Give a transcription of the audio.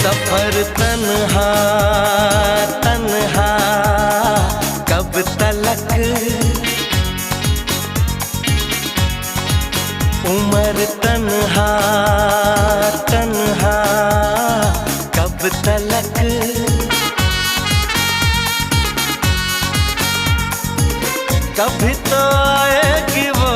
सफर तन्हा तन्हा कब तलक, उम्र तन्हा तन्हा कब तलक। कभी तो आएगी वो